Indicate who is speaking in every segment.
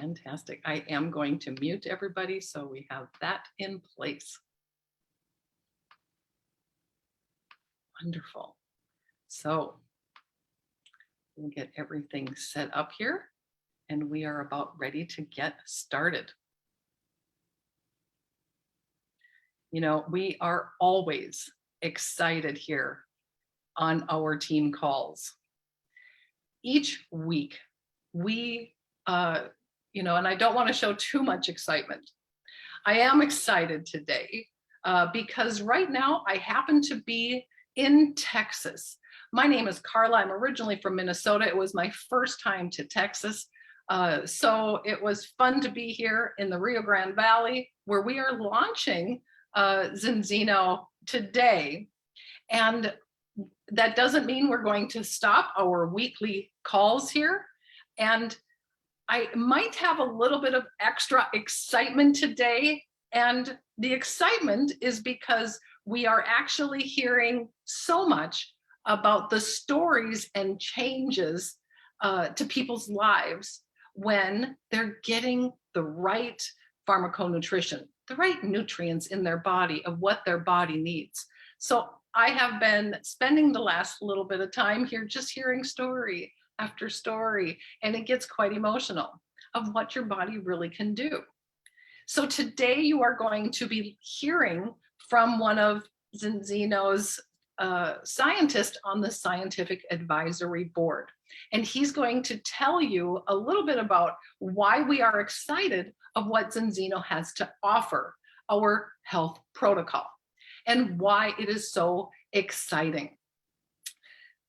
Speaker 1: Fantastic. I am going to mute everybody so we have that in place. Wonderful. So we'll get everything set up here and we are about ready to get started. You know, we are always excited here on our team calls. Each week, we, and I don't want to show too much excitement. I am excited today because right now I happen to be in Texas. My name is Carla. I'm originally from Minnesota. It was my first time to Texas. So it was fun to be here in the Rio Grande Valley where we are launching Zinzino today. And that doesn't mean we're going to stop our weekly calls here. And I might have a little bit of extra excitement today. And the excitement is because we are actually hearing so much about the stories and changes to people's lives when they're getting the right pharmaconutrition, the right nutrients in their body of what their body needs. So I have been spending the last little bit of time here just hearing story after story, and it gets quite emotional of what your body really can do. So today you are going to be hearing from one of Zinzino's scientists on the Scientific Advisory Board. And he's going to tell you a little bit about why we are excited of what Zinzino has to offer, our health protocol, and why it is so exciting.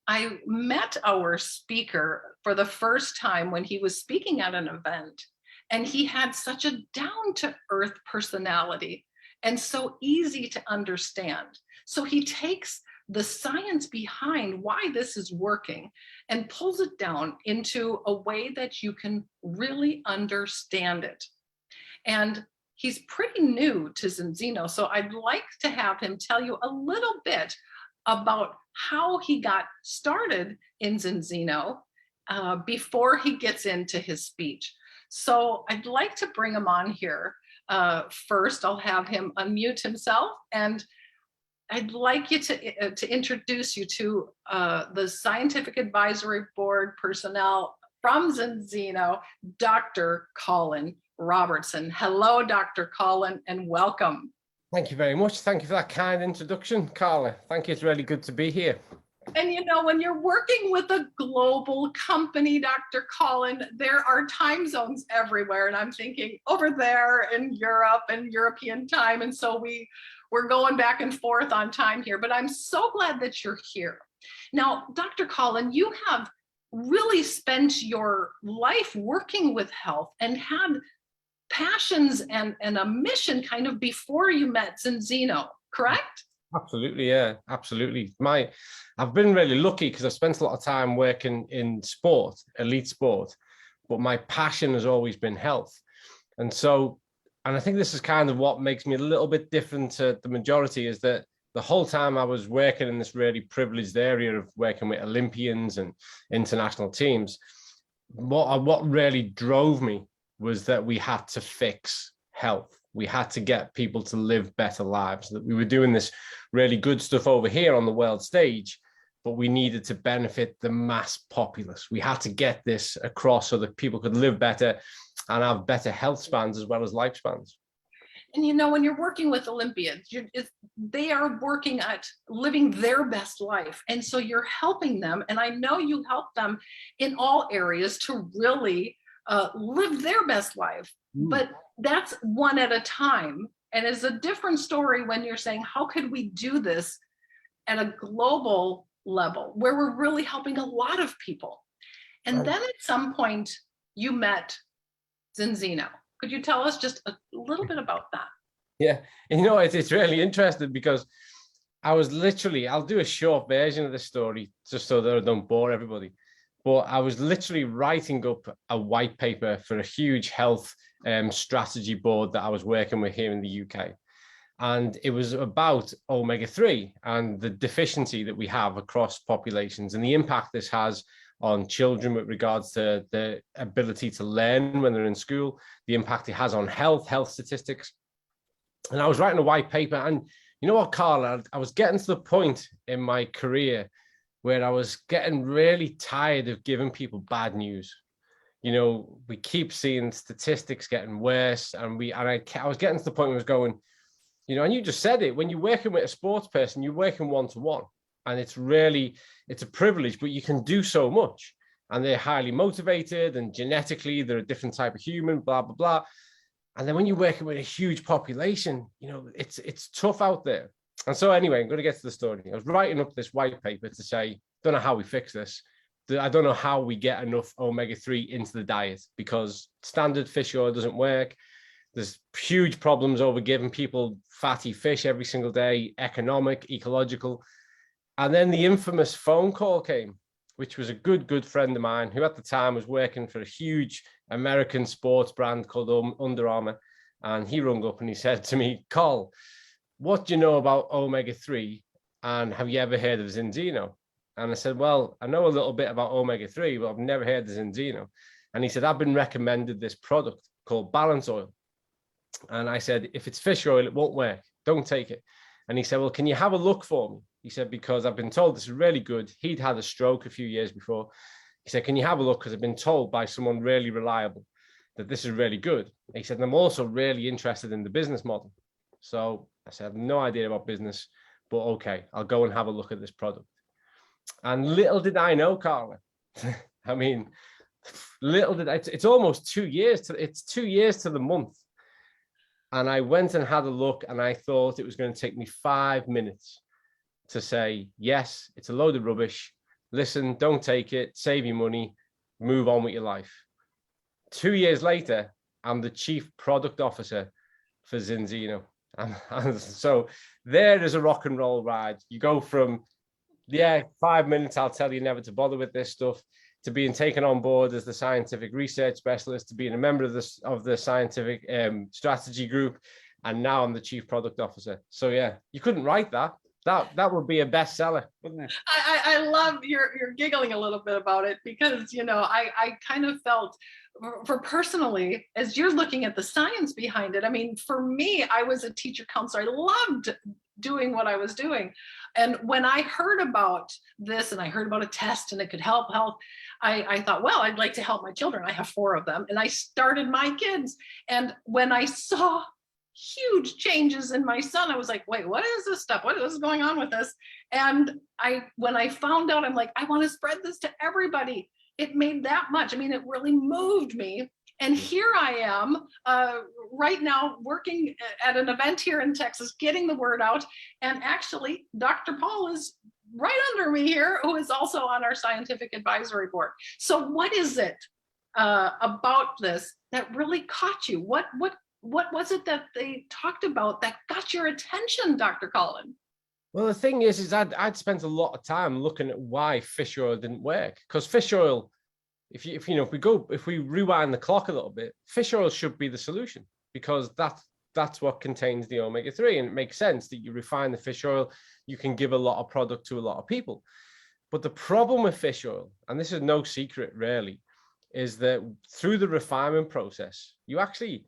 Speaker 1: I met our speaker for the first time when he was speaking at an event, and he had such a down-to-earth personality and so easy to understand. So he takes the science behind why this is working and pulls it down into a way that you can really understand it. And he's pretty new to Zinzino, so I'd like to have him tell you a little bit about how he got started in Zinzino before he gets into his speech. So I'd like to bring him on here. First, I'll have him unmute himself, and I'd like you to introduce you to the Scientific Advisory Board personnel from Zinzino, Dr. Colin Robertson. Hello, Dr. Colin, and welcome.
Speaker 2: Thank you very much. Thank you for that kind introduction, Carla. Thank you. It's really good to be here.
Speaker 1: And you know, when you're working with a global company, Dr. Colin, there are time zones everywhere. And I'm thinking over there in Europe and European time. And so we're going back and forth on time here, but I'm so glad that you're here. Now, Dr. Colin, you have really spent your life working with health and had passions and a mission kind of before you met Zinzino, correct?
Speaker 2: Absolutely, yeah, absolutely. I've been really lucky because I've spent a lot of time working in sport, elite sport, but my passion has always been health. And I think this is kind of what makes me a little bit different to the majority, is that the whole time I was working in this really privileged area of working with Olympians and international teams, what really drove me was that we had to fix health. We had to get people to live better lives, that we were doing this really good stuff over here on the world stage, but we needed to benefit the mass populace. We had to get this across so that people could live better and have better health spans as well as lifespans.
Speaker 1: And you know, when you're working with Olympians, they are working at living their best life. And so you're helping them. And I know you help them in all areas to really live their best life. But that's one at a time. And it's a different story when you're saying, how could we do this at a global level where we're really helping a lot of people? And then at some point you met Zinzino. Could you tell us just a little bit about that?
Speaker 2: Yeah, you know, it's really interesting because I was literally, I'll do a short version of the story just so that I don't bore everybody. But I was literally writing up a white paper for a huge health strategy board that I was working with here in the UK. And it was about omega-3 and the deficiency that we have across populations and the impact this has on children with regards to the ability to learn when they're in school, the impact it has on health statistics. And I was writing a white paper, and you know what, Carl, I was getting to the point in my career where I was getting really tired of giving people bad news. You know, we keep seeing statistics getting worse, and I was getting to the point where I was going, you know, and you just said it, when you're working with a sports person, you're working one-to-one, and it's a privilege, but you can do so much, and they're highly motivated, and genetically they're a different type of human, blah, blah, blah. And then when you're working with a huge population, you know, it's tough out there. And so anyway, I'm going to get to the story. I was writing up this white paper to say, don't know how we fix this. I don't know how we get enough omega-3 into the diet, because standard fish oil doesn't work. There's huge problems over giving people fatty fish every single day, economic, ecological. And then the infamous phone call came, which was a good friend of mine who at the time was working for a huge American sports brand called Under Armour. And he rung up and he said to me, Col, what do you know about omega-3? And have you ever heard of Zinzino? And I said, well, I know a little bit about omega-3, but I've never heard of Zinzino. And he said, I've been recommended this product called Balance Oil. And I said, if it's fish oil, it won't work. Don't take it. And he said, well, can you have a look for me? He said, because I've been told this is really good. He'd had a stroke a few years before. He said, can you have a look? Because I've been told by someone really reliable that this is really good. He said, and I'm also really interested in the business model. So I said, I have no idea about business, but okay, I'll go and have a look at this product. And little did I know, Carla. I mean, it's almost 2 years. It's 2 years to the month. And I went and had a look, and I thought it was going to take me 5 minutes to say, yes, it's a load of rubbish. Listen, don't take it, save your money, move on with your life. 2 years later, I'm the chief product officer for Zinzino. And so there is a rock and roll ride. You go from, 5 minutes, I'll tell you never to bother with this stuff, to being taken on board as the scientific research specialist, to being a member of the scientific strategy group, and now I'm the chief product officer. So yeah, you couldn't write that. That would be a bestseller, wouldn't it?
Speaker 1: I love you're giggling a little bit about it, because you know I kind of felt, for personally, as you're looking at the science behind it. I mean, for me, I was a teacher counselor. I loved doing what I was doing. And when I heard about this, and I heard about a test and it could help health, I thought, well, I'd like to help my children. I have 4 of them, and I started my kids. And when I saw huge changes in my son, I was like, wait, what is this stuff? What is going on with this? And when I found out, I'm like, I want to spread this to everybody. It made that much. I mean, it really moved me. And here I am right now working at an event here in Texas, getting the word out. And actually, Dr. Paul is right under me here, who is also on our scientific advisory board. So what is it about this that really caught you? What was it that they talked about that got your attention, Dr. Colin?
Speaker 2: Well, the thing is I'd spent a lot of time looking at why fish oil didn't work. Because fish oil, if we rewind the clock a little bit, fish oil should be the solution, because that's what contains the omega-3, and it makes sense that you refine the fish oil, you can give a lot of product to a lot of people. But the problem with fish oil, and this is no secret really, is that through the refinement process, you actually,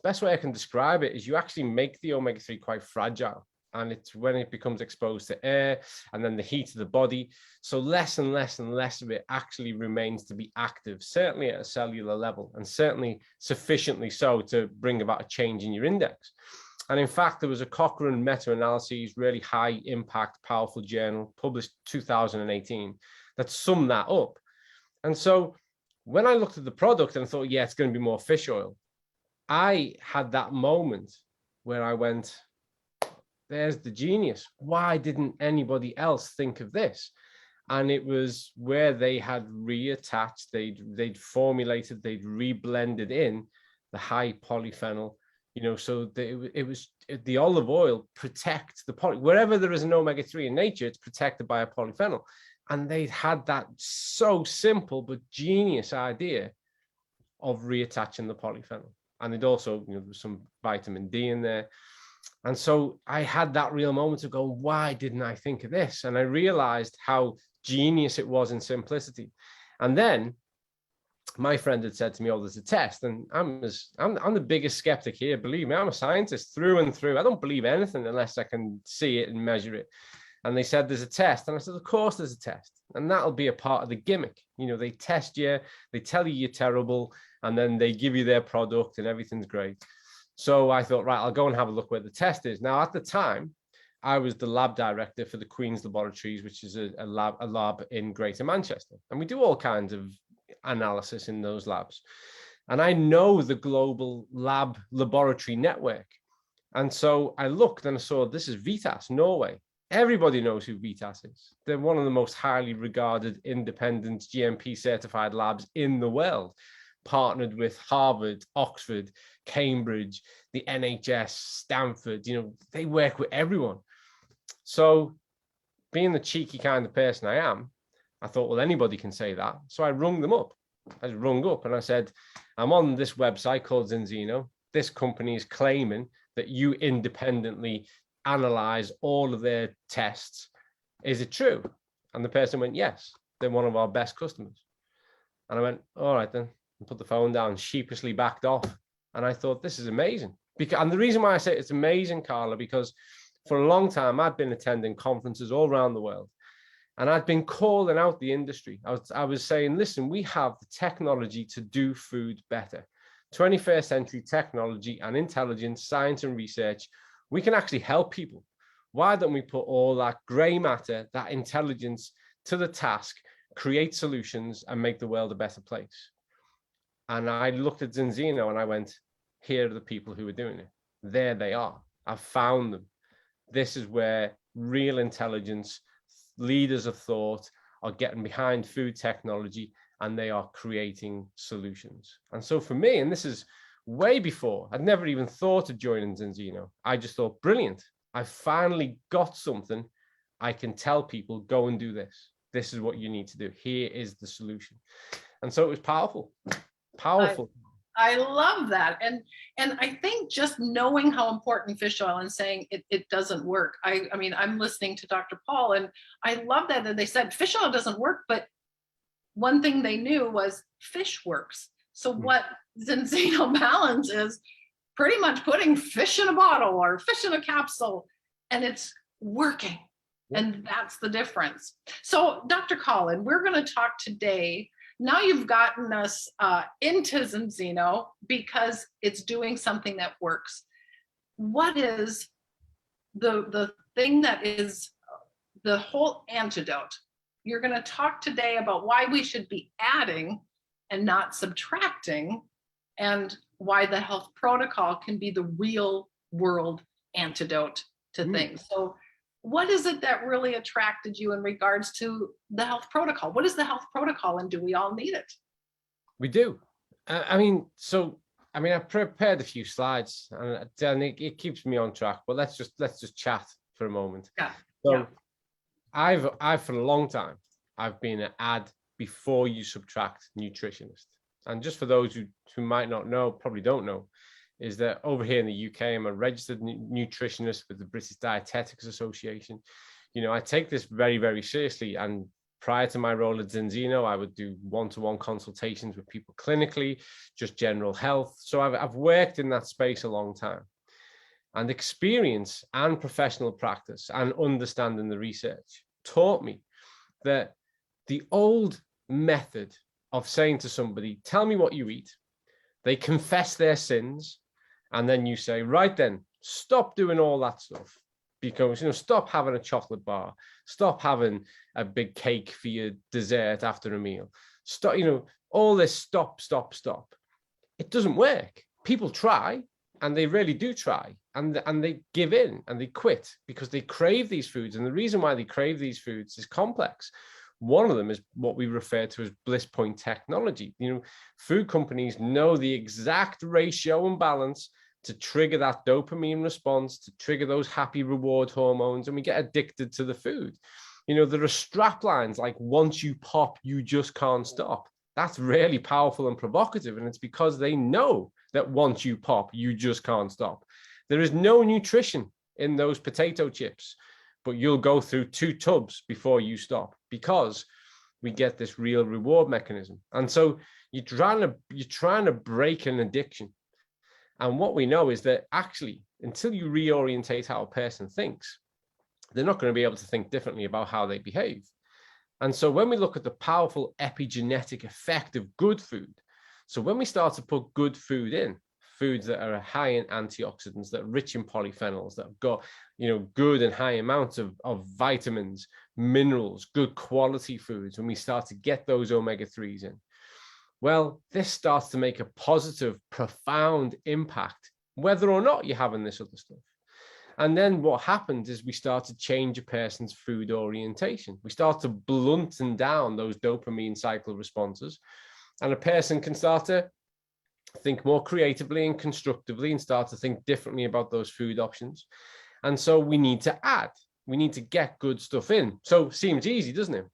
Speaker 2: best way I can describe it is you actually make the omega-3 quite fragile. And it's when it becomes exposed to air and then the heat of the body. So less and less and less of it actually remains to be active, certainly at a cellular level, and certainly sufficiently so to bring about a change in your index. And in fact, there was a Cochrane meta-analysis, really high impact, powerful journal, published 2018, that summed that up. And so when I looked at the product and thought, yeah, it's going to be more fish oil, I had that moment where I went, there's the genius. Why didn't anybody else think of this? And it was where they had reattached, they'd formulated, they'd reblended in the high polyphenol, so it was the olive oil protects the wherever there is an omega-3 in nature, it's protected by a polyphenol. And they had that so simple but genius idea of reattaching the polyphenol. And it also, there was some vitamin D in there. And so I had that real moment of going, why didn't I think of this? And I realized how genius it was in simplicity. And then my friend had said to me, oh, there's a test. And I'm the biggest skeptic here. Believe me, I'm a scientist through and through. I don't believe anything unless I can see it and measure it. And they said, there's a test. And I said, of course there's a test. And that'll be a part of the gimmick. You know, they test you, they tell you you're terrible, and then they give you their product and everything's great. So I thought, right, I'll go and have a look where the test is. Now, at the time, I was the lab director for the Queen's Laboratories, which is a lab in Greater Manchester. And we do all kinds of analysis in those labs. And I know the global laboratory network. And so I looked and I saw this is Vitas, Norway. Everybody knows who Vitas is. They're one of the most highly regarded independent GMP certified labs in the world, partnered with Harvard, Oxford, Cambridge, the NHS, Stanford. You know, they work with everyone. So being the cheeky kind of person I am, I thought, well, anybody can say that. So I rung them up. I rung up and I said, I'm on this website called Zinzino. This company is claiming that you independently analyze all of their tests. Is it true? And the person went, yes, they're one of our best customers. And I went, all right then, and put the phone down, sheepishly backed off. And I thought, this is amazing. And the reason why I say it's amazing, Carla, because for a long time, I'd been attending conferences all around the world. And I'd been calling out the industry. I was saying, listen, we have the technology to do food better. 21st century technology and intelligence, science and research, we can actually help people. Why don't we put all that gray matter, that intelligence to the task, create solutions and make the world a better place? And I looked at Zinzino and I went, here are the people who are doing it. There they are. I've found them. This is where real intelligence, leaders of thought are getting behind food technology and they are creating solutions. And so for me, and this is way before, I'd never even thought of joining Zinzino. I just thought, brilliant. I finally got something I can tell people, go and do this. This is what you need to do. Here is the solution. And so it was powerful, powerful.
Speaker 1: I love that. And I think just knowing how important fish oil and saying it doesn't work. I mean, I'm listening to Dr. Paul and I love that they said fish oil doesn't work, but one thing they knew was fish works. So what Zinzino Balance is pretty much putting fish in a bottle or fish in a capsule and it's working. And that's the difference. So Dr. Colin, we're going to talk today. Now you've gotten us into Zinzino because it's doing something that works. What is the thing that is the whole antidote? You're going to talk today about why we should be adding and not subtracting, and why the health protocol can be the real world antidote to things. So what is it that really attracted you in regards to the health protocol? What is the health protocol and do we all need it?
Speaker 2: We do. I prepared a few slides and it keeps me on track, but let's just chat for a moment.
Speaker 1: Yeah.
Speaker 2: So I've for a long time, I've been an add before you subtract nutritionist. And just for those who might not know, probably don't know, is that over here in the UK, I'm a registered nutritionist with the British Dietetics Association. You know, I take this very, very seriously. And prior to my role at Zinzino, I would do one-to-one consultations with people clinically, just general health. So I've worked in that space a long time. And experience and professional practice and understanding the research taught me that the old method of saying to somebody, tell me what you eat, they confess their sins, and then you say, right then, stop doing all that stuff. Because, stop having a chocolate bar, stop having a big cake for your dessert after a meal. Stop, all this stop. It doesn't work. People try, and they really do try, and they give in and they quit because they crave these foods. And the reason why they crave these foods is complex. One of them is what we refer to as bliss point technology. Food companies know the exact ratio and balance to trigger that dopamine response, to trigger those happy reward hormones, and we get addicted to the food. There are strap lines like, once you pop, you just can't stop. That's really powerful and provocative, and it's because they know that once you pop, you just can't stop. There is no nutrition in those potato chips, but you'll go through 2 tubs before you stop, because we get this real reward mechanism. And so you're trying to break an addiction. And what we know is that actually, until you reorientate how a person thinks, they're not going to be able to think differently about how they behave. And so when we look at the powerful epigenetic effect of good food, so when we start to put good food in, foods that are high in antioxidants, that are rich in polyphenols, that have got, good and high amounts of vitamins, minerals, good quality foods, when we start to get those omega-3s in, well, this starts to make a positive, profound impact, whether or not you're having this other stuff. And then what happens is we start to change a person's food orientation. We start to blunten down those dopamine cycle responses, and a person can start to think more creatively and constructively and start to think differently about those food options. And so we need to get good stuff in. So it seems easy, doesn't it?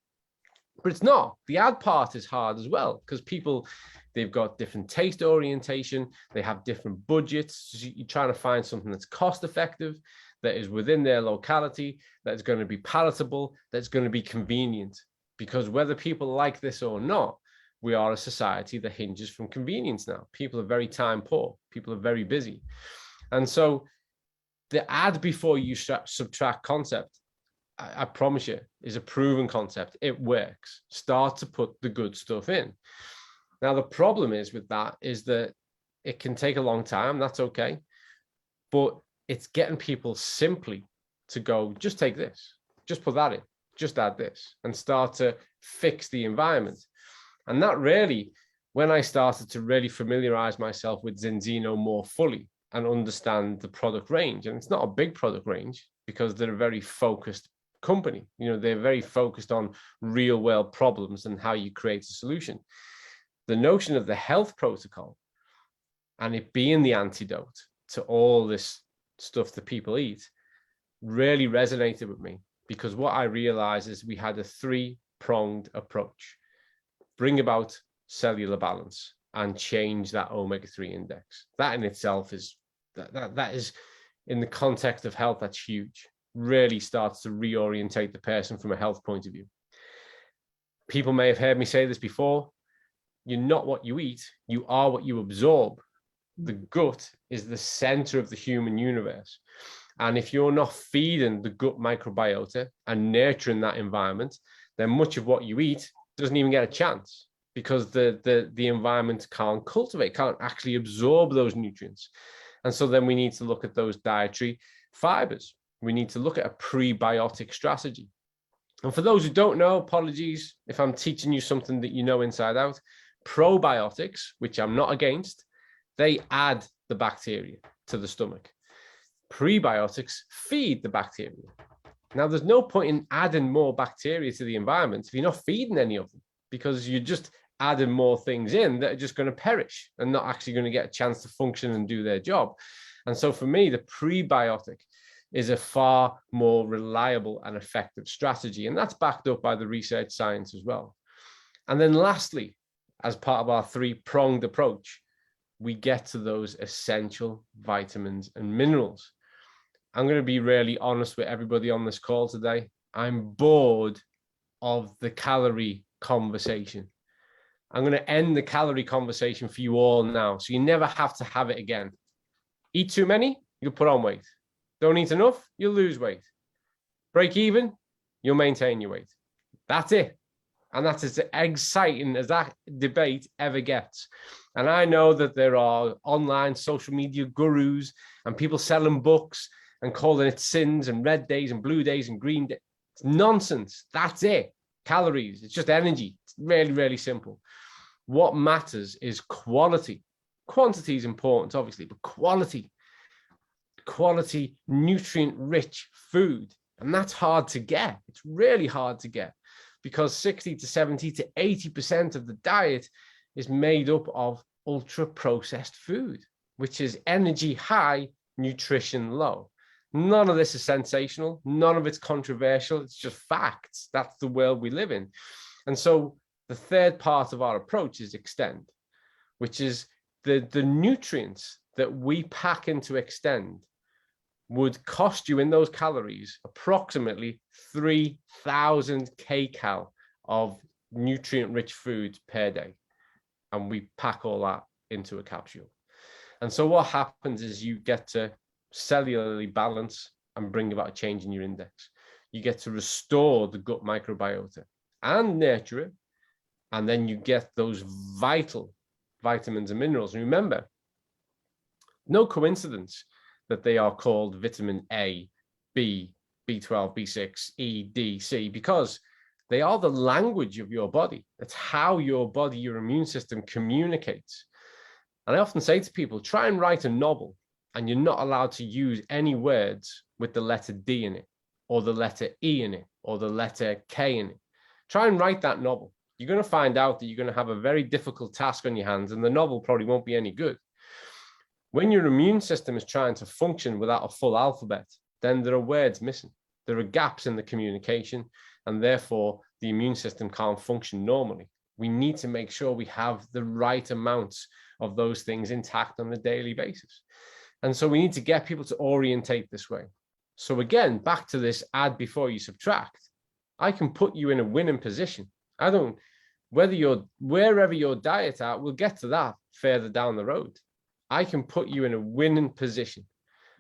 Speaker 2: But it's not. The add part is hard as well, because people, they've got different taste orientation, they have different budgets. So you're trying to find something that's cost effective, that is within their locality, that's going to be palatable, that's going to be convenient. Because whether people like this or not, we are a society that hinges from convenience now. People are very time poor. People are very busy. And so the add before you subtract concept, I promise you, is a proven concept. It works. Start to put the good stuff in. Now, the problem is with that is that it can take a long time. That's okay. But it's getting people simply to go, just take this, just put that in, just add this, and start to fix the environment. And that really, when I started to really familiarize myself with Zenzino more fully and understand the product range, and it's not a big product range because they're a very focused company. They're very focused on real world problems and how you create a solution. The notion of the health protocol and it being the antidote to all this stuff that people eat really resonated with me, because what I realized is we had a three-pronged approach. Bring about cellular balance and change that omega-3 index. That in itself is, that is, in the context of health, that's huge. Really starts to reorientate the person from a health point of view. People may have heard me say this before. You're not what you eat, you are what you absorb. The gut is the center of the human universe. And if you're not feeding the gut microbiota and nurturing that environment, then much of what you eat doesn't even get a chance, because the environment can't actually absorb those nutrients. And so then we need to look at those dietary fibers. We need to look at a prebiotic strategy. And for those who don't know, apologies if I'm teaching you something that you know inside out. Probiotics, which I'm not against, they add the bacteria to the stomach. Prebiotics feed the bacteria. Now, there's no point in adding more bacteria to the environment if you're not feeding any of them, because you're just adding more things in that are just going to perish and not actually going to get a chance to function and do their job. And so for me, the prebiotic is a far more reliable and effective strategy. And that's backed up by the research science as well. And then lastly, as part of our three-pronged approach, we get to those essential vitamins and minerals. I'm going to be really honest with everybody on this call today. I'm bored of the calorie conversation. I'm going to end the calorie conversation for you all now, so you never have to have it again. Eat too many, you'll put on weight. Don't eat enough, you'll lose weight. Break even, you'll maintain your weight. That's it. And that's as exciting as that debate ever gets. And I know that there are online social media gurus and people selling books and calling it sins and red days and blue days and green days. It's nonsense. That's it. Calories. It's just energy. It's really, really simple. What matters is quality. Quantity is important, obviously, but quality, nutrient-rich food. And that's hard to get. It's really hard to get, because 60 to 70 to 80% of the diet is made up of ultra-processed food, which is energy high, nutrition low. None of this is sensational. None of it's controversial. It's just facts. That's the world we live in. And so the third part of our approach is extend, which is the nutrients that we pack into extend would cost you in those calories approximately 3,000 kcal of nutrient-rich foods per day. And we pack all that into a capsule. And so what happens is you get to cellularly balance and bring about a change in your index. You get to restore the gut microbiota and nurture it. And then you get those vital vitamins and minerals. And remember, no coincidence that they are called vitamin A, B, B12, B6, E, D, C, because they are the language of your body. It's how your body, your immune system communicates. And I often say to people, try and write a novel, and you're not allowed to use any words with the letter D in it, or the letter E in it, or the letter K in it. Try and write that novel. You're going to find out that you're going to have a very difficult task on your hands, and the novel probably won't be any good. When your immune system is trying to function without a full alphabet, then there are words missing. There are gaps in the communication, and therefore the immune system can't function normally. We need to make sure we have the right amounts of those things intact on a daily basis. And so we need to get people to orientate this way. So again, back to this add before you subtract. I can put you in a winning position. Wherever your diet at, we'll get to that further down the road. I can put you in a winning position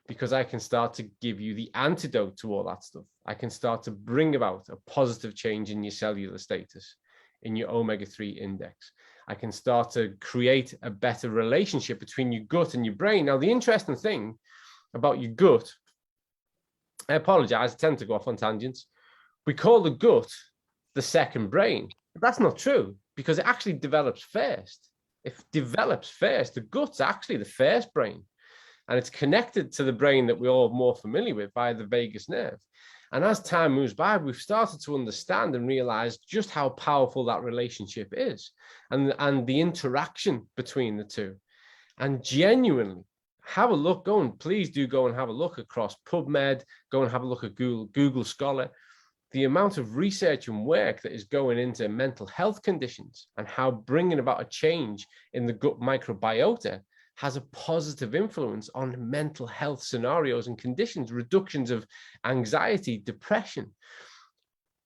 Speaker 2: because I can start to give you the antidote to all that stuff. I can start to bring about a positive change in your cellular status, in your omega-3 index. I can start to create a better relationship between your gut and your brain. Now, the interesting thing about your gut, I apologize, I tend to go off on tangents. We call the gut the second brain. But that's not true because it actually develops first. It develops first. The gut's actually the first brain. And it's connected to the brain that we're all more familiar with via the vagus nerve. And as time moves by, we've started to understand and realize just how powerful that relationship is and the interaction between the two. And genuinely, have a look, please do go and have a look across PubMed, go and have a look at Google Scholar. The amount of research and work that is going into mental health conditions and how bringing about a change in the gut microbiota has a positive influence on mental health scenarios and conditions, reductions of anxiety, depression.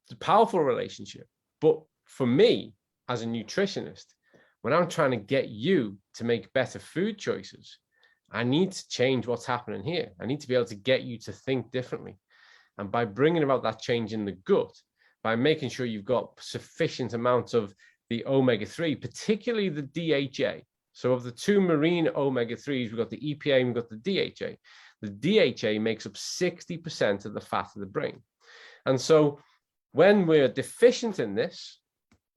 Speaker 2: It's a powerful relationship. But for me, as a nutritionist, when I'm trying to get you to make better food choices, I need to change what's happening here. I need to be able to get you to think differently. And by bringing about that change in the gut, by making sure you've got sufficient amounts of the omega-3, particularly the DHA. So of the two marine omega-3s, we've got the EPA and we've got the DHA. The DHA makes up 60% of the fat of the brain. And so when we're deficient in this,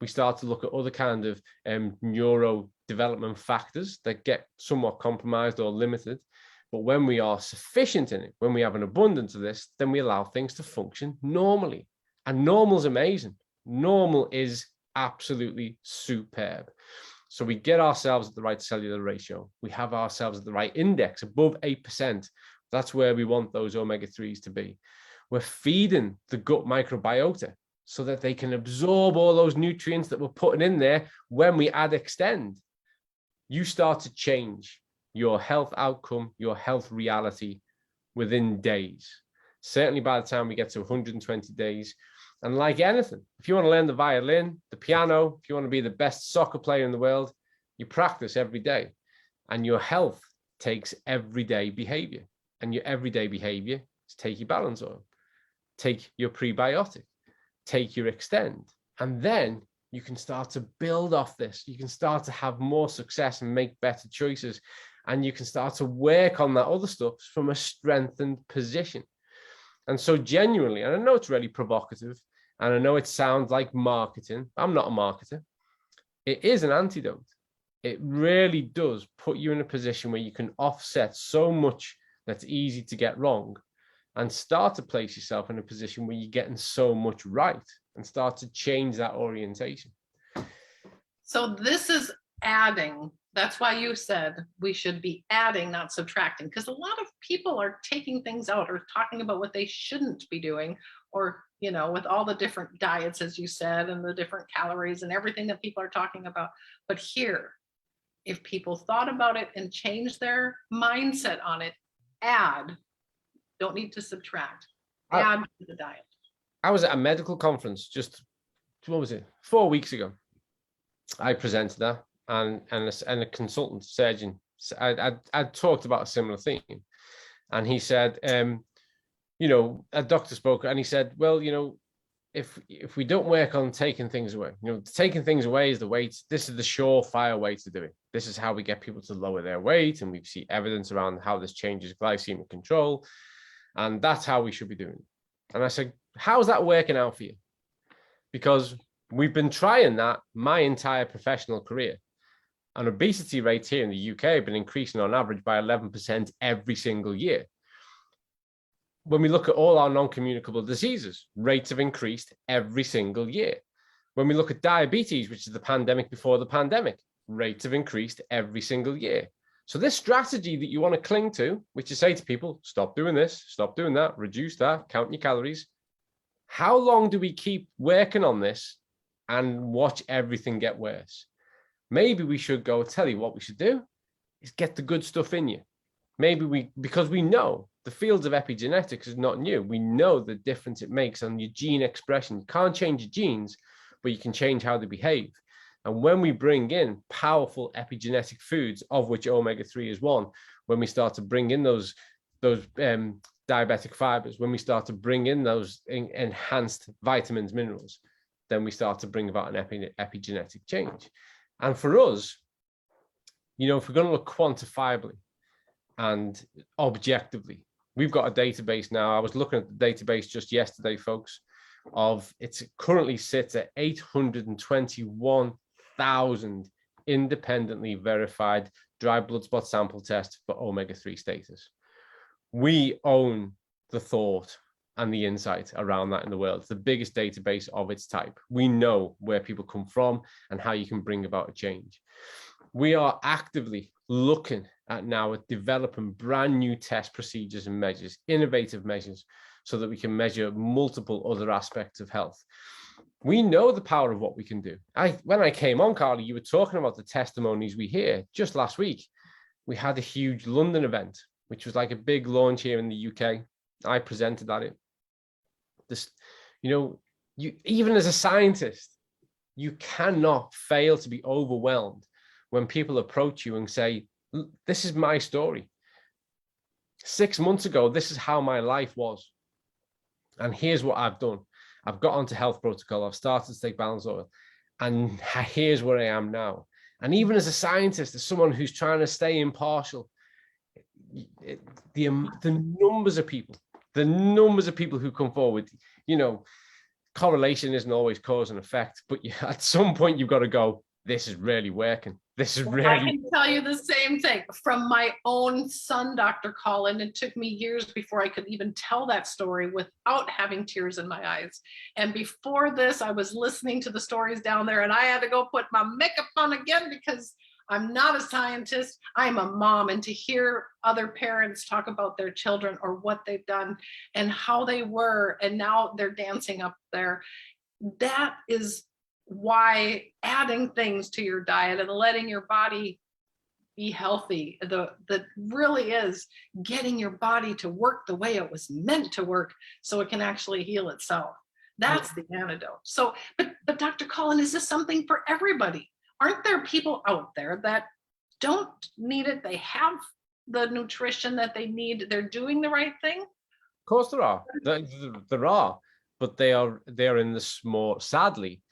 Speaker 2: we start to look at other kind of neurodevelopment factors that get somewhat compromised or limited. But when we are sufficient in it, when we have an abundance of this, then we allow things to function normally. And normal's amazing. Normal is absolutely superb. So we get ourselves at the right cellular ratio. We have ourselves at the right index, above 8%. That's where we want those omega-3s to be. We're feeding the gut microbiota so that they can absorb all those nutrients that we're putting in there when we add extend. You start to change your health outcome, your health reality within days. Certainly by the time we get to 120 days. And like anything, if you want to learn the violin, the piano, if you want to be the best soccer player in the world, you practice every day. And your health takes everyday behavior. And your everyday behavior is take your balance oil, take your prebiotic, take your extend. And then you can start to build off this. You can start to have more success and make better choices. And you can start to work on that other stuff from a strengthened position. And so genuinely, and I know it's really provocative, and I know it sounds like marketing. I'm not a marketer. It is an antidote. It really does put you in a position where you can offset so much that's easy to get wrong and start to place yourself in a position where you're getting so much right and start to change that orientation.
Speaker 1: So this is adding. That's why you said we should be adding, not subtracting, because a lot of people are taking things out or talking about what they shouldn't be doing, or, you know, with all the different diets, as you said, and the different calories and everything that people are talking about. But here, if people thought about it and changed their mindset on it, add, don't need to subtract, add to the diet.
Speaker 2: I was at a medical conference just what was it, 4 weeks ago, I presented that, and a consultant surgeon, I talked about a similar theme, and he said, a doctor spoke, and he said, well, if we don't work on taking things away, taking things away is the way. This is the surefire way to do it. This is how we get people to lower their weight, and we see evidence around how this changes glycemic control, and that's how we should be doing it. And I said, how's that working out for you? Because we've been trying that my entire professional career. And obesity rates here in the UK have been increasing on average by 11% every single year. When we look at all our non-communicable diseases, rates have increased every single year. When we look at diabetes, which is the pandemic before the pandemic, rates have increased every single year. So this strategy that you want to cling to, which is say to people, stop doing this, stop doing that, reduce that, count your calories. How long do we keep working on this and watch everything get worse? Maybe we should go, tell you what we should do is get the good stuff in you. Maybe because we know the fields of epigenetics is not new. We know the difference it makes on your gene expression. You can't change your genes, but you can change how they behave. And when we bring in powerful epigenetic foods, of which omega-3 is one, when we start to bring in those diabetic fibers, when we start to bring in those enhanced vitamins, minerals, then we start to bring about an epigenetic change. And for us, if we're going to look quantifiably and objectively, we've got a database now. I was looking at the database just yesterday, folks, it currently sits at 821,000 independently verified dry blood spot sample tests for omega-3 status. We own the thought and the insight around that in the world. It's the biggest database of its type. We know where people come from and how you can bring about a change. We are actively looking at developing brand new test procedures and measures, innovative measures, so that we can measure multiple other aspects of health. We know the power of what we can do. When I came on, Carly, you were talking about the testimonies we hear. Just last week, we had a huge London event, which was like a big launch here in the UK. I presented at it. Even as a scientist, you cannot fail to be overwhelmed when people approach you and say, this is my story. 6 months ago, this is how my life was. And here's what I've done. I've got onto health protocol. I've started to take balance oil. And here's where I am now. And even as a scientist, as someone who's trying to stay impartial, the numbers of people who come forward, correlation isn't always cause and effect, but at some point you've got to go, this is really working. This is really.
Speaker 1: I can tell you the same thing from my own son, Dr. Colin. It took me years before I could even tell that story without having tears in my eyes. And before this, I was listening to the stories down there, and I had to go put my makeup on again because I'm not a scientist. I'm a mom. And to hear other parents talk about their children or what they've done and how they were, and now they're dancing up there, that is why adding things to your diet and letting your body be healthy, that really is getting your body to work the way it was meant to work so it can actually heal itself. That's the antidote. So, but Dr. Colin, is this something for everybody? Aren't there people out there that don't need it? They have the nutrition that they need. They're doing the right thing?
Speaker 2: Of course there are. There are, but they are in the small, sadly,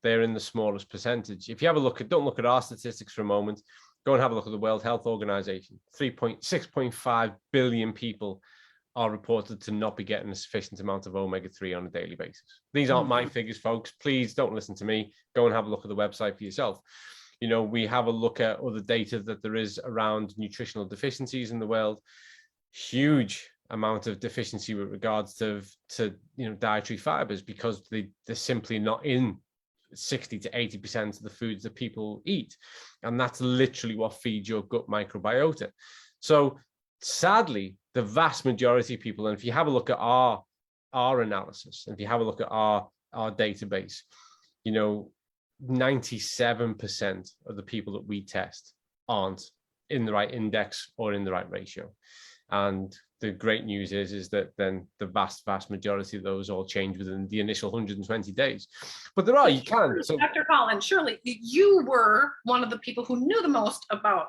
Speaker 2: they're in the smallest percentage. If you have a look don't look at our statistics for a moment, go and have a look at the World Health Organization. 6.5 billion people are reported to not be getting a sufficient amount of omega-3 on a daily basis. These aren't my figures, folks. Please don't listen to me. Go and have a look at the website for yourself. We have a look at other data that there is around nutritional deficiencies in the world. Huge amount of deficiency with regards to dietary fibers, because they're simply not in 60 to 80% of the foods that people eat. And that's literally what feeds your gut microbiota. So sadly, the vast majority of people, and if you have a look at our analysis, if you have a look at our database, 97% of the people that we test aren't in the right index or in the right ratio. And the great news is that then the vast majority of those all change within the initial 120 days. But there are, you can. So
Speaker 1: Dr. Colin, surely you were one of the people who knew the most about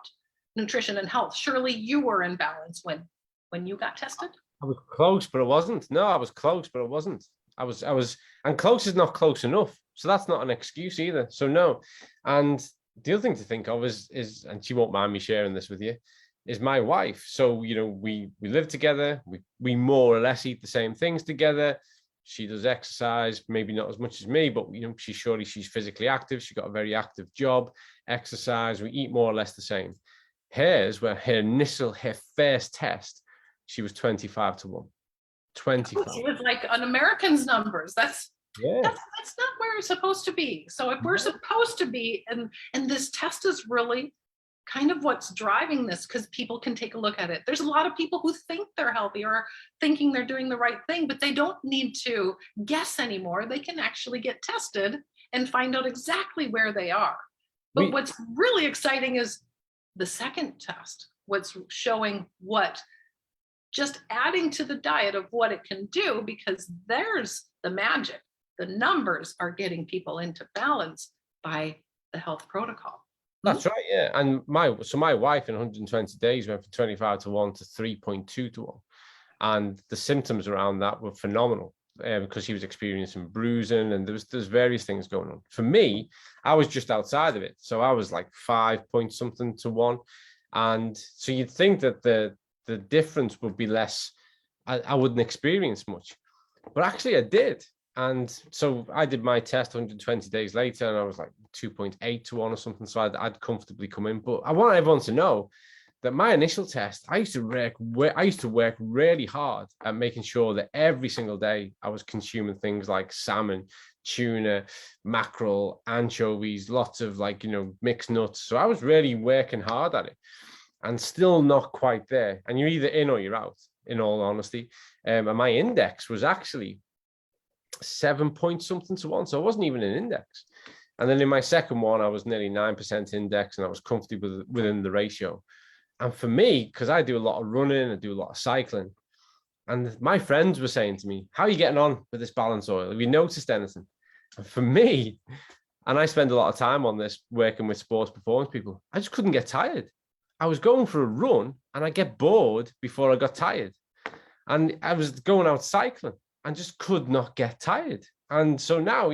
Speaker 1: nutrition and health. Surely you were in balance when you got tested.
Speaker 2: I was close, but it wasn't. No, I was close, but it wasn't. I was, and close is not close enough. So that's not an excuse either. So no. And the other thing to think of is, and she won't mind me sharing this with you, is my wife. So, you know, we live together. We more or less eat the same things together. She does exercise, maybe not as much as me, but you know, she's physically active. She's got a very active job, exercise. We eat more or less the same. Hers, where her first test, she was 25-1. 25.
Speaker 1: It was like an American's numbers. That's
Speaker 2: Yeah.
Speaker 1: that's not where we're supposed to be. So if we're supposed to be, and this test is really kind of what's driving this, because people can take a look at it. There's a lot of people who think they're healthy or thinking they're doing the right thing, but they don't need to guess anymore. They can actually get tested and find out exactly where they are. But what's really exciting is the second test, what's showing what just adding to the diet of what it can do, because there's the magic. The numbers are getting people into balance by the health protocol.
Speaker 2: That's right, yeah. And my wife in 120 days went from 25-1 to 3.2-1. And the symptoms around that were phenomenal because she was experiencing bruising and there's various things going on. For me, I was just outside of it. So I was like 5 point something to 1. And so you'd think that the difference would be less. I wouldn't experience much, but actually I did. And so I did my test 120 days later and I was like 2.8-1 or something. So I'd comfortably come in. But I want everyone to know that my initial test, I used to work really hard at making sure that every single day I was consuming things like salmon, tuna, mackerel, anchovies, lots of mixed nuts. So I was really working hard at it and still not quite there. And you're either in or you're out, in all honesty. And my index was actually 7 point something to 1. So I wasn't even an index. And then in my second one, I was nearly 9% index and I was comfortably within the ratio. And for me, because I do a lot of running, I do a lot of cycling, and my friends were saying to me, how are you getting on with this balance oil? Have you noticed anything? And for me, and I spend a lot of time on this working with sports performance people, I just couldn't get tired. I was going for a run and I get bored before I got tired. And I was going out cycling and just could not get tired. And so now,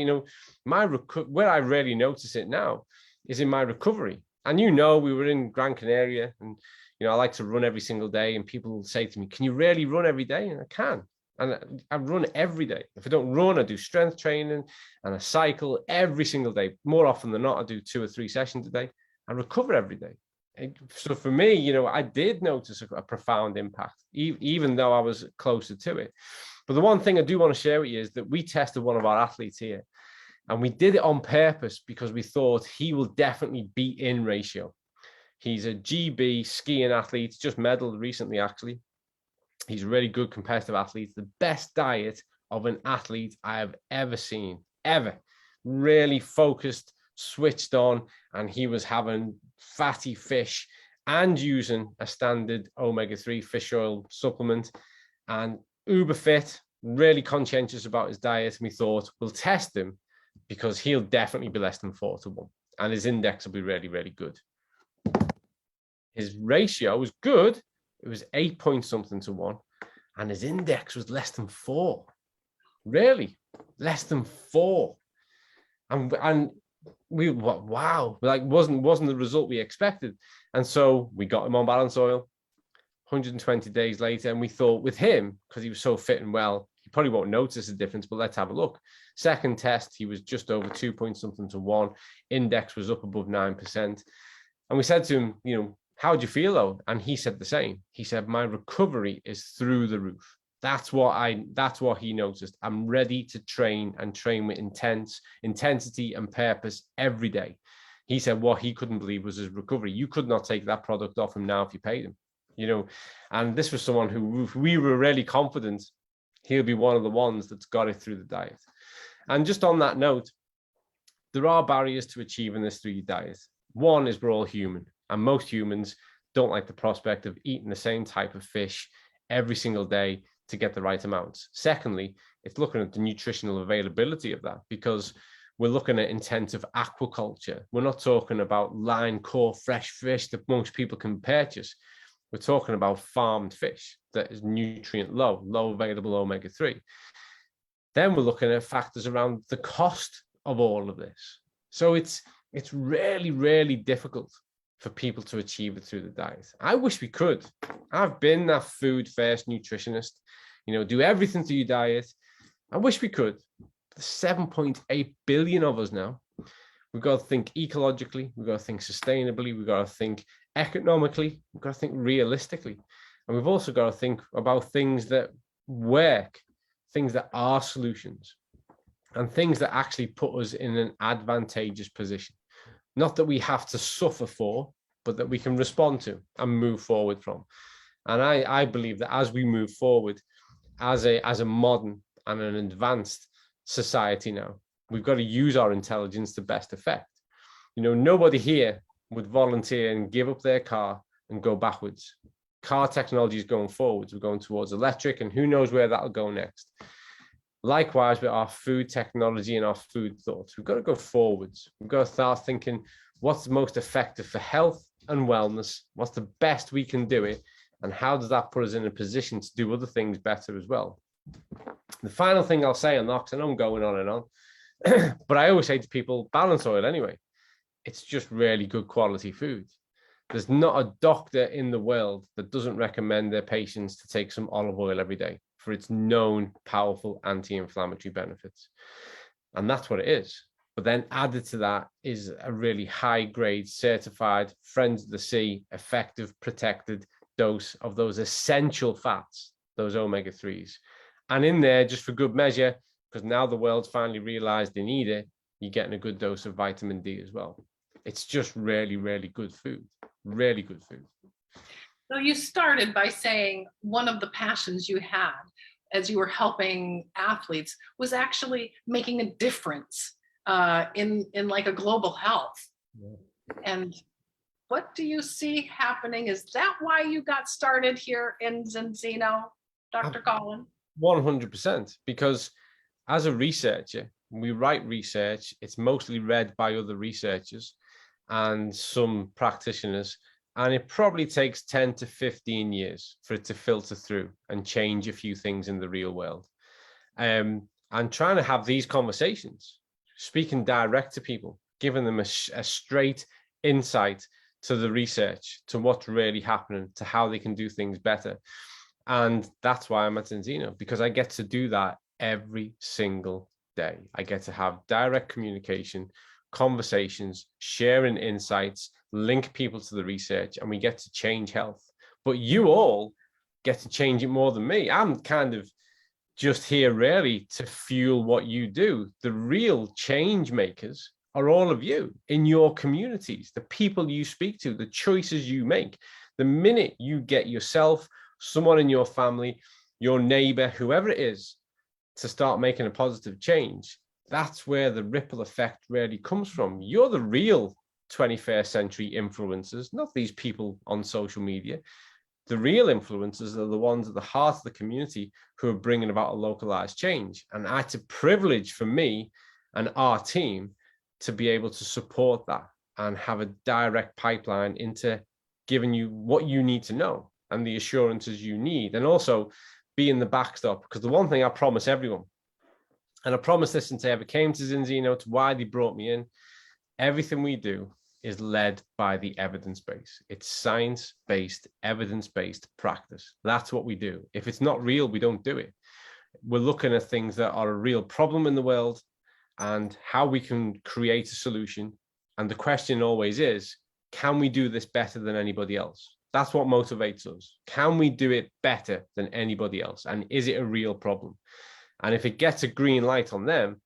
Speaker 2: where I really notice it now is in my recovery. And we were in Gran Canaria and, I like to run every single day. And people say to me, can you really run every day? And I can. And I run every day. If I don't run, I do strength training and I cycle every single day. More often than not, I do 2 or 3 sessions a day. I recover every day. So for me, I did notice a profound impact, even though I was closer to it. But the one thing I do want to share with you is that we tested one of our athletes here. And we did it on purpose because we thought he will definitely be in ratio. He's a GB skiing athlete, just medaled recently, actually. He's a really good competitive athlete. The best diet of an athlete I have ever seen, ever. Really focused, switched on, and he was having fatty fish and using a standard omega-3 fish oil supplement and uber fit, really conscientious about his diet. And we thought, we'll test him because he'll definitely be less than 4-1 and his index will be really, really good. His ratio was good. It was 8 point something to 1 and his index was less than 4. Really, less than 4. And we wow, wasn't the result we expected. And so we got him on balance oil 120 days later, and we thought with him, because he was so fit and well, he probably won't notice the difference, but let's have a look. Second test, he was just over 2 point something to 1. Index was up above 9%. And we said to him, how do you feel though? And he said the same. He said, my recovery is through the roof. That's what he noticed. I'm ready to train with intensity and purpose every day. He said what he couldn't believe was his recovery. You could not take that product off him now if you paid him, and this was someone who we were really confident he'll be one of the ones that's got it through the diet. And just on that note, there are barriers to achieving this through your diet. One is we're all human, and most humans don't like the prospect of eating the same type of fish every single day to get the right amounts. Secondly, it's looking at the nutritional availability of that, because we're looking at intensive aquaculture. We're not talking about line caught fresh fish that most people can purchase. We're talking about farmed fish that is nutrient low available omega-3. Then we're looking at factors around the cost of all of this. So it's really, really difficult for people to achieve it through the diet. I wish we could. I've been that food first nutritionist, do everything through your diet. I wish we could. There's 7.8 billion of us now. We've got to think ecologically. We've got to think sustainably. We've got to think economically. We've got to think realistically. And we've also got to think about things that work, things that are solutions, and things that actually put us in an advantageous position. Not that we have to suffer for, but that we can respond to and move forward from. And I believe that as we move forward as a modern and an advanced society now, we've got to use our intelligence to best effect. Nobody here would volunteer and give up their car and go backwards. Car technology is going forwards. We're going towards electric, and who knows where that'll go next. Likewise, with our food technology and our food thoughts, we've got to go forwards. We've got to start thinking what's most effective for health and wellness, what's the best we can do it, and how does that put us in a position to do other things better as well. The final thing I'll say on that, because I know I'm going on and on, but I always say to people, balance oil anyway. It's just really good quality food. There's not a doctor in the world that doesn't recommend their patients to take some olive oil every day for its known powerful anti-inflammatory benefits. And that's what it is. But then added to that is a really high grade, certified, friends of the sea, effective, protected dose of those essential fats, those omega-3s. And in there, just for good measure, because now the world's finally realized they need it, you're getting a good dose of vitamin D as well. It's just really, really good food. Really good food.
Speaker 1: So you started by saying one of the passions you had as you were helping athletes was actually making a difference in like a global health.
Speaker 2: Yeah.
Speaker 1: And what do you see happening? Is that why you got started here in Zinzino, Dr. Colin?
Speaker 2: 100%, because as a researcher, we write research. It's mostly read by other researchers and some practitioners, and it probably takes 10 to 15 years for it to filter through and change a few things in the real world. And trying to have these conversations, speaking direct to people, giving them a straight insight to the research, to what's really happening, to how they can do things better. And that's why I'm at Zinzino, because I get to do that every single day. I get to have direct communication, conversations, sharing insights, link people to the research, and we get to change health. But you all get to change it more than me. I'm kind of just here really to fuel what you do. The real change makers are all of you in your communities, the people you speak to, the choices you make. The minute you get yourself, someone in your family, your neighbor, whoever it is, to start making a positive change, that's where the ripple effect really comes from. You're the real 21st century influencers, not these people on social media. The real influencers are the ones at the heart of the community who are bringing about a localized change. And it's a privilege for me and our team to be able to support that and have a direct pipeline into giving you what you need to know and the assurances you need, and also being the backstop. Because the one thing I promise everyone, and I promise this since I ever came to Zinzino, to why they brought me in, everything we do is led by the evidence base. It's science-based, evidence-based practice. That's what we do. If it's not real, we don't do it. We're looking at things that are a real problem in the world and how we can create a solution. And the question always is, can we do this better than anybody else? That's what motivates us. Can we do it better than anybody else? And is it a real problem? And if it gets a green light on them,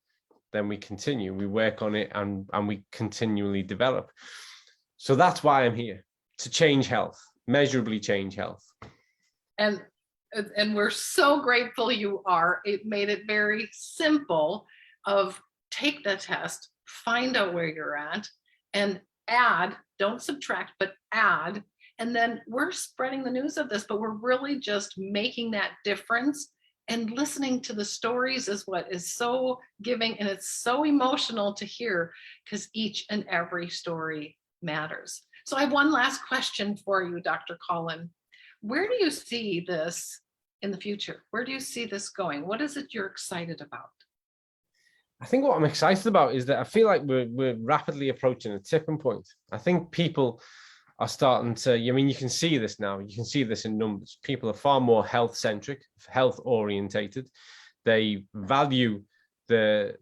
Speaker 2: then we continue, we work on it, and we continually develop. So that's why I'm here, to change health, measurably change health.
Speaker 1: And we're so grateful you are. It made it very simple of take the test, find out where you're at, and add, don't subtract, but add And then we're spreading the news of this, but we're really just making that difference. And listening to the stories is what is so giving, and it's so emotional to hear, because each and every story matters. So I have one last question for you, Dr. Colin. Where do you see this in the future? Where do you see this going? What is it you're excited about?
Speaker 2: I think what I'm excited about is that I feel like we're rapidly approaching a tipping point. I think people are starting to, I mean, you can see this now. You can see this in numbers. People are far more health-centric, health-orientated. They value the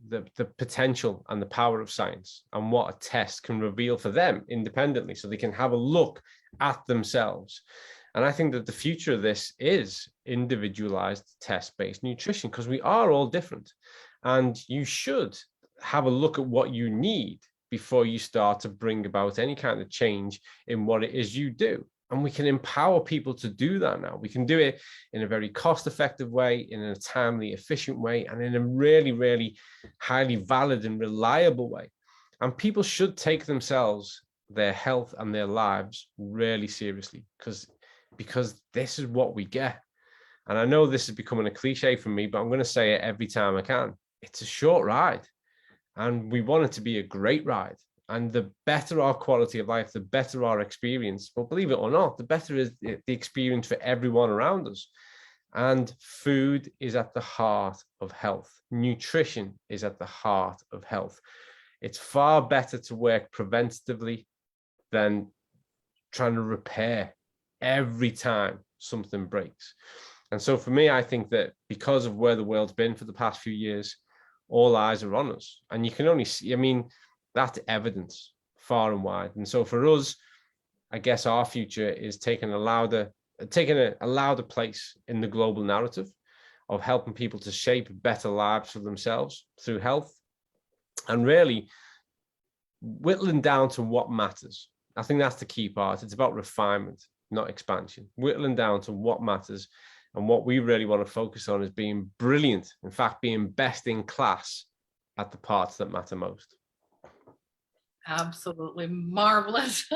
Speaker 2: potential and the power of science and what a test can reveal for them independently, so they can have a look at themselves. And I think that the future of this is individualized test-based nutrition, because we are all different. And you should have a look at what you need before you start to bring about any kind of change in what it is you do. And we can empower people to do that now. We can do it in a very cost-effective way, in a timely, efficient way, and in a really, really highly valid and reliable way. And people should take themselves, their health and their lives really seriously, because this is what we get. And I know this is becoming a cliche for me, but I'm going to say it every time I can. It's a short ride. And we want it to be a great ride. And the better our quality of life, the better our experience. But believe it or not, the better is the experience for everyone around us. And food is at the heart of health. Nutrition is at the heart of health. It's far better to work preventatively than trying to repair every time something breaks. And so for me, I think that because of where the world's been for the past few years, all eyes are on us. And you can only see, I mean, that's evidence far and wide. And so for us, I guess our future is taking a louder place in the global narrative of helping people to shape better lives for themselves through health, and really whittling down to what matters. I think that's the key part. It's about refinement, not expansion. Whittling down to what matters. And what we really want to focus on is being brilliant, in fact, being best in class at the parts that matter most.
Speaker 1: Absolutely marvelous.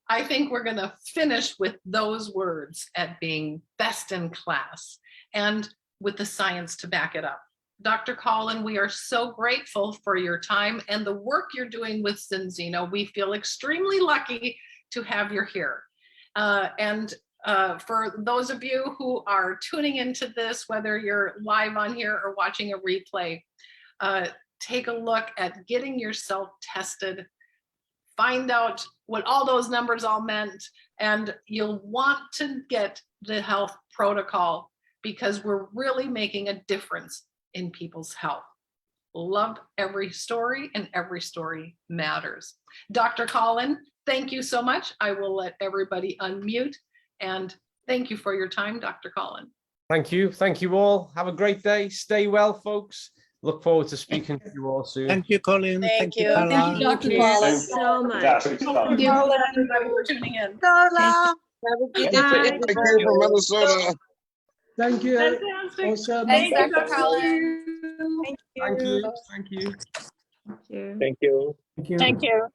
Speaker 1: I think we're going to finish with those words, at being best in class, and with the science to back it up. Dr. Colin, we are so grateful for your time and the work you're doing with Zinzino. We feel extremely lucky to have you here. For those of you who are tuning into this, whether you're live on here or watching a replay, take a look at getting yourself tested, find out what all those numbers all meant, and you'll want to get the health protocol, because we're really making a difference in people's health. Love every story, and every story matters. Dr. Colin, thank you so much. I will let everybody unmute. And thank you for your time, Dr. Colin.
Speaker 2: Thank you. Thank you all. Have a great day. Stay well, folks. Look forward to speaking to you all soon.
Speaker 3: Thank you, Colin.
Speaker 4: Thank you.
Speaker 3: Carla.
Speaker 4: Thank you, Dr. Colin, so much.
Speaker 1: Thank you, everybody, for tuning in.
Speaker 4: Carla.
Speaker 5: Thank you from Minnesota.
Speaker 6: Thank you.
Speaker 1: Fantastic.
Speaker 6: Awesome.
Speaker 4: Thanks, Dr. Colin.
Speaker 6: Thank you. Thank you.
Speaker 4: Thank you.
Speaker 6: Thank you.
Speaker 3: Thank you.
Speaker 6: Thank you.
Speaker 4: Thank you.